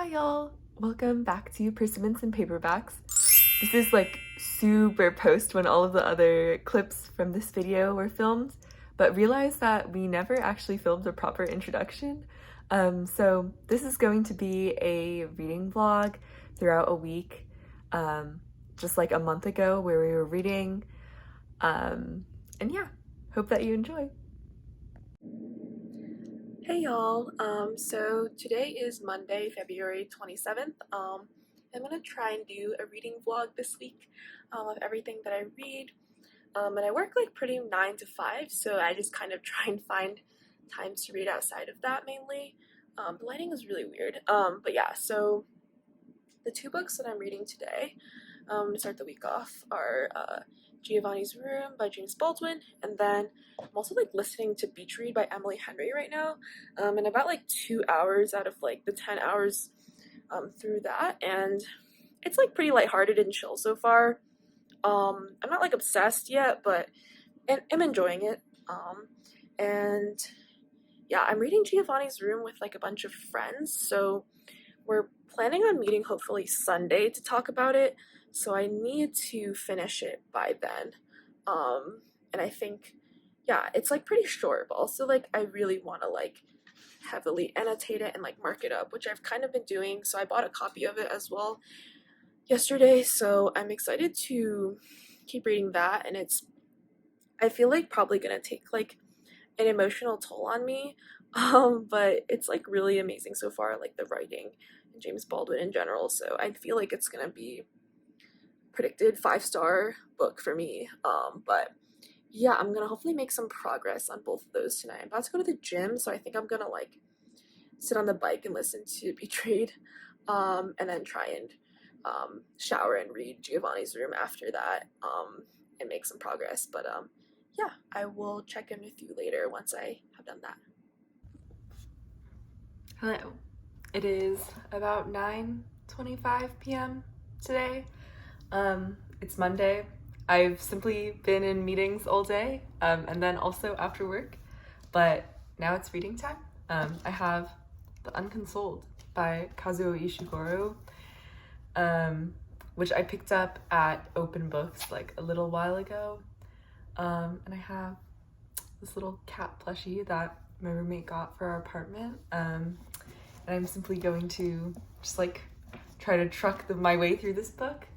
Hi y'all! Welcome back to Persimmons and Paperbacks. This is like super post when all of the other clips from this video were filmed, but realized that we never actually filmed a proper introduction. So this is going to be a reading vlog throughout a week, just like a month ago where we were reading. And yeah, hope that you enjoy. Hey y'all, so today is Monday, February 27th. I'm gonna try and do a reading vlog this week of everything that I read. And I work like pretty 9 to 5, so I just kind of try and find times to read outside of that mainly. The lighting is really weird. But yeah, so the two books that I'm reading today to start the week off are Giovanni's Room by James Baldwin, and then I'm also like listening to Beach Read by Emily Henry right now, and about like 2 hours out of like the 10 hours through that, and it's like pretty lighthearted and chill so far. I'm not like obsessed yet, but I'm enjoying it. And yeah, I'm reading Giovanni's Room with like a bunch of friends, so we're planning on meeting hopefully Sunday to talk about it, so I need to finish it by then. And I think, yeah, it's like pretty short, but also like I really want to like heavily annotate it and like mark it up, which I've kind of been doing, so I bought a copy of it as well yesterday, so I'm excited to keep reading that, and I feel like probably gonna take like an emotional toll on me, but it's like really amazing so far, like the writing and James Baldwin in general, so I feel like it's gonna be predicted 5-star book for me. But yeah, I'm gonna hopefully make some progress on both of those tonight. I'm about to go to the gym, so I think I'm gonna like sit on the bike and listen to Beach Read, and then try and shower and read Giovanni's Room after that, and make some progress. But yeah, I will check in with you later once I have done that. Hello. It is about 9:25 p.m. today. It's Monday. I've simply been in meetings all day, and then also after work, but now it's reading time. I have The Unconsoled by Kazuo Ishiguro, which I picked up at Open Books like a little while ago. And I have this little cat plushie that my roommate got for our apartment. And I'm simply going to just like try to truck my way through this book.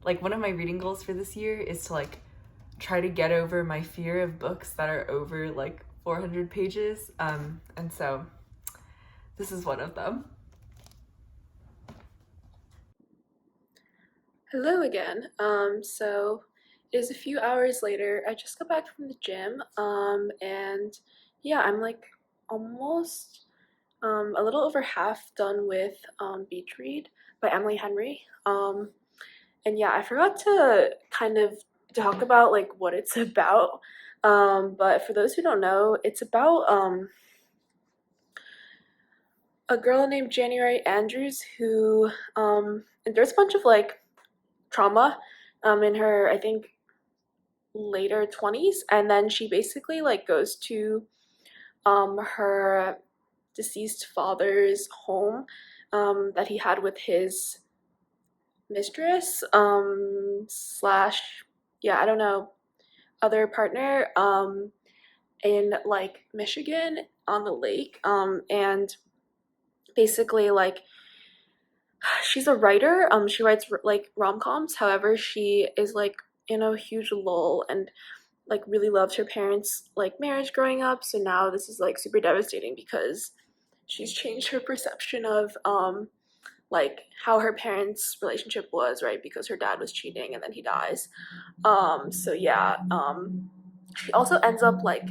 Like one of my reading goals for this year is to like try to get over my fear of books that are over like 400 pages. And so this is one of them. Hello again. So it is a few hours later. I just got back from the gym, and yeah, I'm like almost a little over half done with Beach Read by Emily Henry. And yeah, I forgot to kind of talk about like what it's about. But for those who don't know, it's about a girl named January Andrews who endures a bunch of like trauma in her, I think, later 20s, and then she basically like goes to her deceased father's home that he had with his mistress slash, yeah, I don't know, other partner in like Michigan on the lake, and basically like she's a writer. She writes like rom-coms. However, she is like in a huge lull and like really loved her parents' like marriage growing up. So now this is like super devastating because she's changed her perception of like how her parents' relationship was, right? Because her dad was cheating and then he dies. So yeah, she also ends up like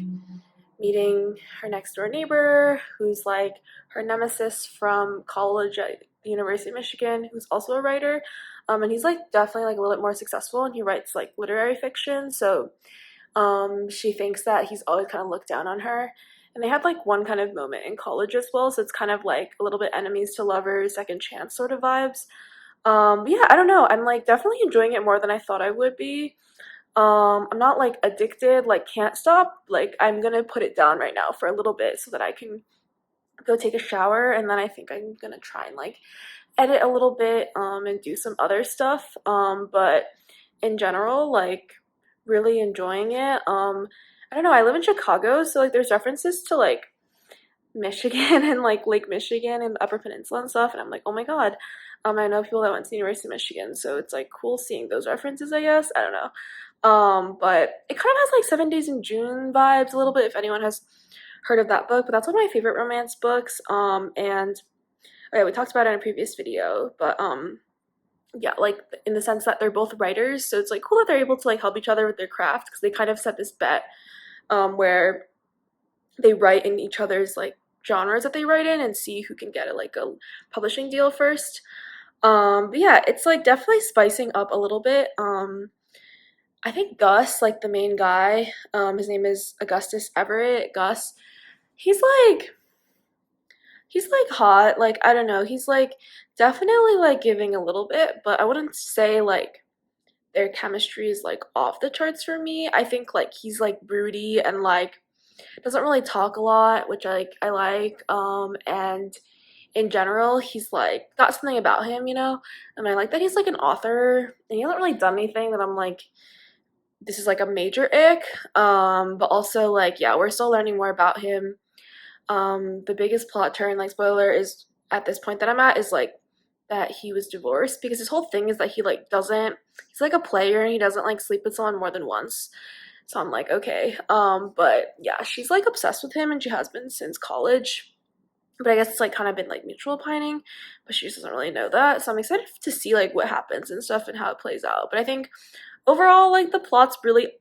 meeting her next door neighbor who's like her nemesis from college at the University of Michigan, who's also a writer, and he's like definitely like a little bit more successful, and he writes like literary fiction, so she thinks that he's always kind of looked down on her, and they had like one kind of moment in college as well, so it's kind of like a little bit enemies to lovers, second chance sort of vibes. But yeah, I don't know, I'm like definitely enjoying it more than I thought I would be. I'm not like addicted, like can't stop. Like I'm gonna put it down right now for a little bit so that I can go take a shower, and then I think I'm gonna try and like edit a little bit and do some other stuff. But in general, like really enjoying it. I don't know, I live in Chicago, so like there's references to like Michigan and like Lake Michigan and the Upper Peninsula and stuff, and I'm like, oh my god. I know people that went to the University of Michigan, so it's like cool seeing those references, I guess. I don't know. But it kind of has like 7 Days in June vibes a little bit, if anyone has heard of that book. But that's one of my favorite romance books. And oh yeah, we talked about it in a previous video, but yeah, like in the sense that they're both writers, so it's like cool that they're able to like help each other with their craft because they kind of set this bet where they write in each other's like genres that they write in and see who can get like a publishing deal first. But yeah, it's like definitely spicing up a little bit. I think Gus, like the main guy, his name is Augustus Everett. Gus, he's like he's like hot. Like I don't know, he's like definitely like giving a little bit, but I wouldn't say like their chemistry is like off the charts for me. I think like he's like broody and like doesn't really talk a lot, which I like. And in general, he's like got something about him, you know. And I like that he's like an author and he hasn't really done anything that I'm like this is like a major ick. But also like yeah, we're still learning more about him. The biggest plot turn, like spoiler, is at this point that I'm at is like that he was divorced because his whole thing is that he like doesn't he's like a player and he doesn't like sleep with someone more than once. So I'm like, okay. But yeah, she's like obsessed with him and she has been since college. But I guess it's like kind of been like mutual pining, but she just doesn't really know that. So I'm excited to see like what happens and stuff and how it plays out. But I think overall, like the plot's really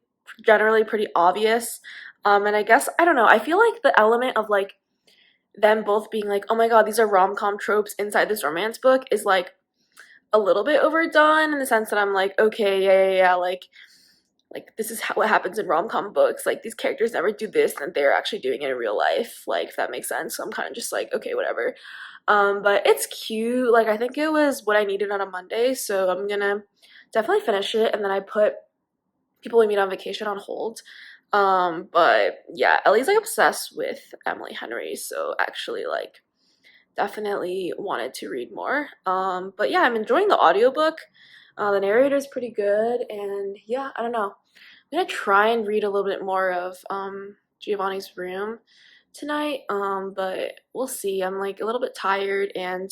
generally pretty obvious. And I guess I don't know. I feel like the element of like them both being like, oh my god, these are rom com tropes inside this romance book is like a little bit overdone in the sense that I'm like, okay, yeah, like this is what happens in rom-com books. Like these characters never do this and they're actually doing it in real life, like if that makes sense. So I'm kind of just like okay, whatever. But it's cute. Like I think it was what I needed on a Monday, so I'm gonna definitely finish it. And then I put People We Meet on Vacation on hold. But yeah, Ellie's like obsessed with Emily Henry, so actually like definitely wanted to read more. But yeah, I'm enjoying the audiobook. The narrator is pretty good, and yeah, I don't know. I'm gonna try and read a little bit more of Giovanni's Room tonight, but we'll see. I'm like a little bit tired, and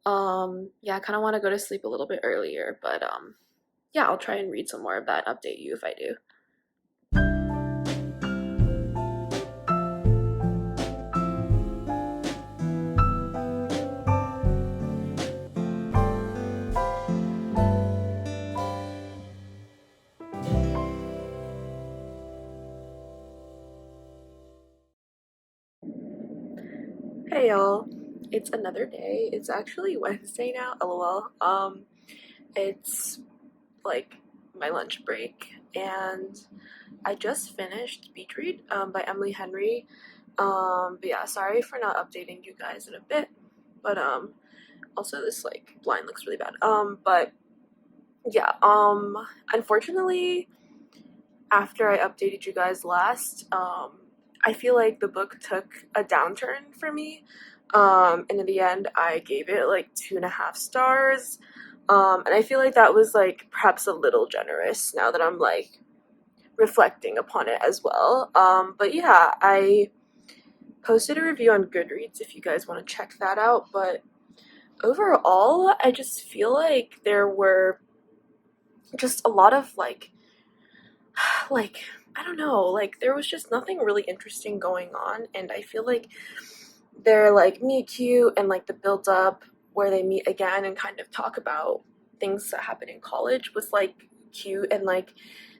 yeah, I kind of want to go to sleep a little bit earlier, but yeah, I'll try and read some more of that and update you if I do. Hey y'all, it's another day. It's actually Wednesday now. LOL. It's like my lunch break, and I just finished Beach Read by Emily Henry. But yeah, sorry for not updating you guys in a bit. But also this like blind looks really bad. But yeah, unfortunately, after I updated you guys last, I feel like the book took a downturn for me. And in the end, I gave it like 2.5 stars. And I feel like that was like perhaps a little generous now that I'm like reflecting upon it as well. But yeah, I posted a review on Goodreads if you guys want to check that out. But overall, I just feel like there were just a lot of like I don't know, like there was just nothing really interesting going on, and I feel like they're like meet cute and like the build up where they meet again and kind of talk about things that happen in college was like cute and like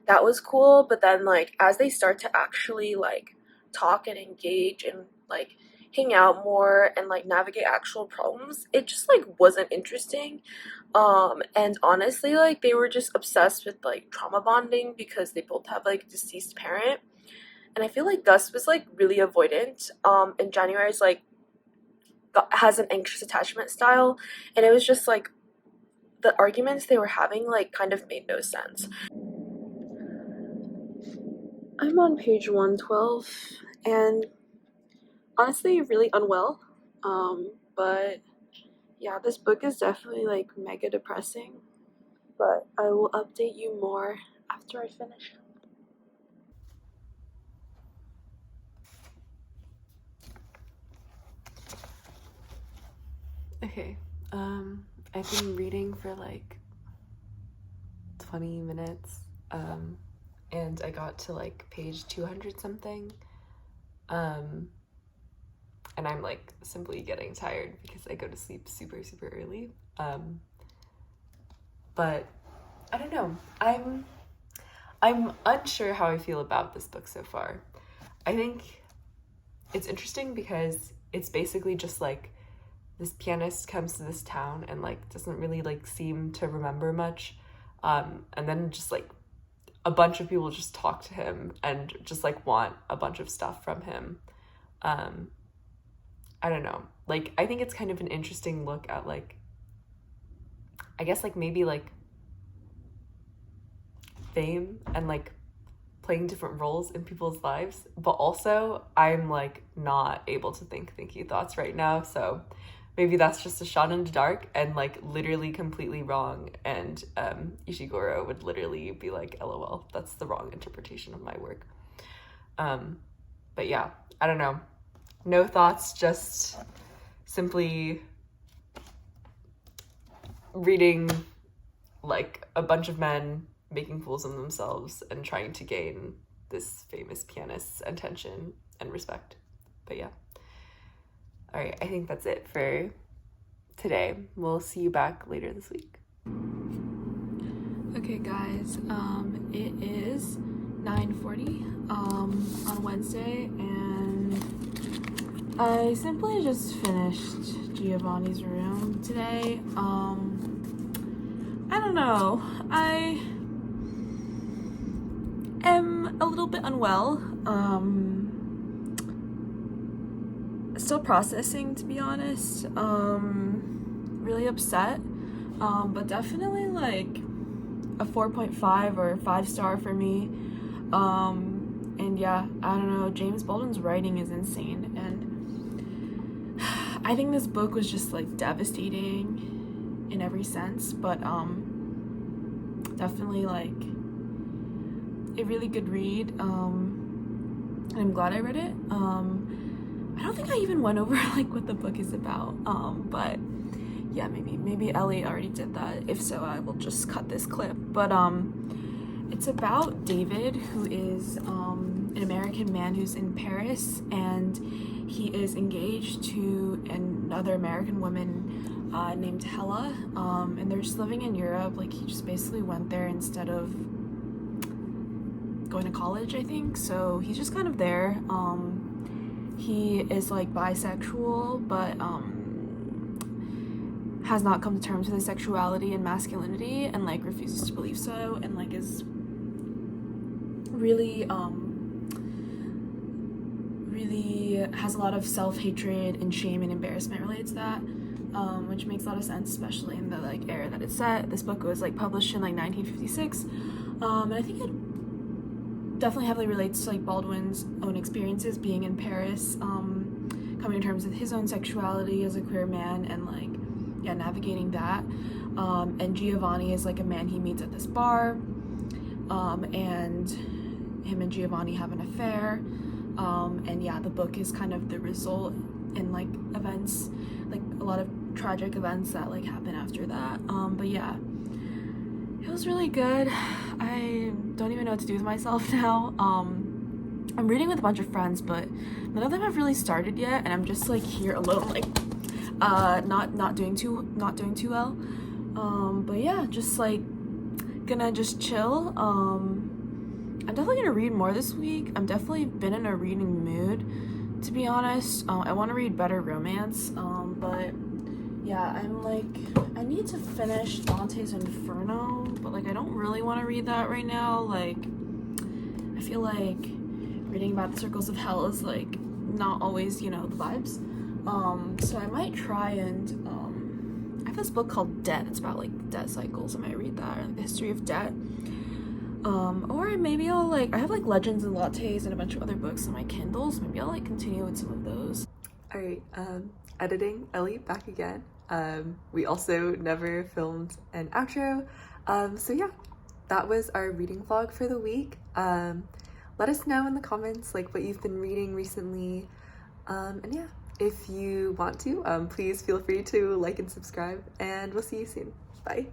that was cool, but then like as they start to actually like talk and engage and like hang out more and like navigate actual problems, it just like wasn't interesting. And honestly, like they were just obsessed with like trauma bonding because they both have like deceased parent. And I feel like Gus was like really avoidant. And January's like has an anxious attachment style, and it was just like the arguments they were having like kind of made no sense. I'm on page 112, and honestly really unwell. But yeah, this book is definitely like mega depressing. But I will update you more after I finish. Okay, I've been reading for like 20 minutes, and I got to like page 200 something, and I'm like simply getting tired because I go to sleep super, super early. But I don't know. I'm unsure how I feel about this book so far. I think it's interesting because it's basically just like this pianist comes to this town and like doesn't really like seem to remember much, and then just like a bunch of people just talk to him and just like want a bunch of stuff from him. I don't know, like I think it's kind of an interesting look at like, I guess like maybe like fame and like playing different roles in people's lives, but also I'm like not able to think thinky thoughts right now, so maybe that's just a shot in the dark and like literally completely wrong, and Ishiguro would literally be like, LOL, that's the wrong interpretation of my work. But yeah, I don't know. No thoughts, just simply reading like a bunch of men making fools of themselves and trying to gain this famous pianist's attention and respect. But yeah. All right, I think that's it for today. We'll see you back later this week. Okay, guys, it is 9:40 on Wednesday, and I simply just finished Giovanni's room today. I don't know. I am a little bit unwell. Still processing, to be honest. Really upset. But definitely like a 4.5 or 5-star for me. And yeah, I don't know. James Baldwin's writing is insane, and I think this book was just like devastating in every sense, but definitely like a really good read. And I'm glad I read it. I don't think I even went over like what the book is about, but yeah, maybe Ellie already did that. If so, I will just cut this clip. But it's about David, who is an American man who's in Paris, and he is engaged to another American woman named Hella, and they're just living in Europe. Like, he just basically went there instead of going to college, I think, so he's just kind of there. He is like bisexual, but has not come to terms with his sexuality and masculinity, and like refuses to believe so, and like is really has a lot of self-hatred and shame and embarrassment related to that, which makes a lot of sense, especially in the like era that it's set. This book was like published in like 1956, and I think it definitely heavily relates to like Baldwin's own experiences being in Paris, coming to terms with his own sexuality as a queer man, and like, yeah, navigating that. And Giovanni is like a man he meets at this bar, and him and Giovanni have an affair, and yeah, the book is kind of the result in like events, like a lot of tragic events that like happen after that. But yeah, it was really good. I don't even know what to do with myself now. I'm reading with a bunch of friends, but none of them have really started yet, and I'm just like here alone, like not doing too well. But yeah, just like gonna just chill. I'm definitely gonna read more this week. I'm definitely been in a reading mood, to be honest. I want to read better romance, but yeah, I'm like, I need to finish Dante's Inferno, but like I don't really want to read that right now. Like, I feel like reading about the circles of hell is like not always, you know, the vibes. So I might try and I have this book called Debt. It's about like debt cycles. I might read that, or like the history of debt. Or maybe I'll I have Legends and Lattes and a bunch of other books on my Kindles. Maybe I'll continue with some of those. All right, editing, Ellie back again. We also never filmed an outro. So yeah, that was our reading vlog for the week. Let us know in the comments what you've been reading recently. And yeah, if you want to, please feel free to like and subscribe, and we'll see you soon. Bye.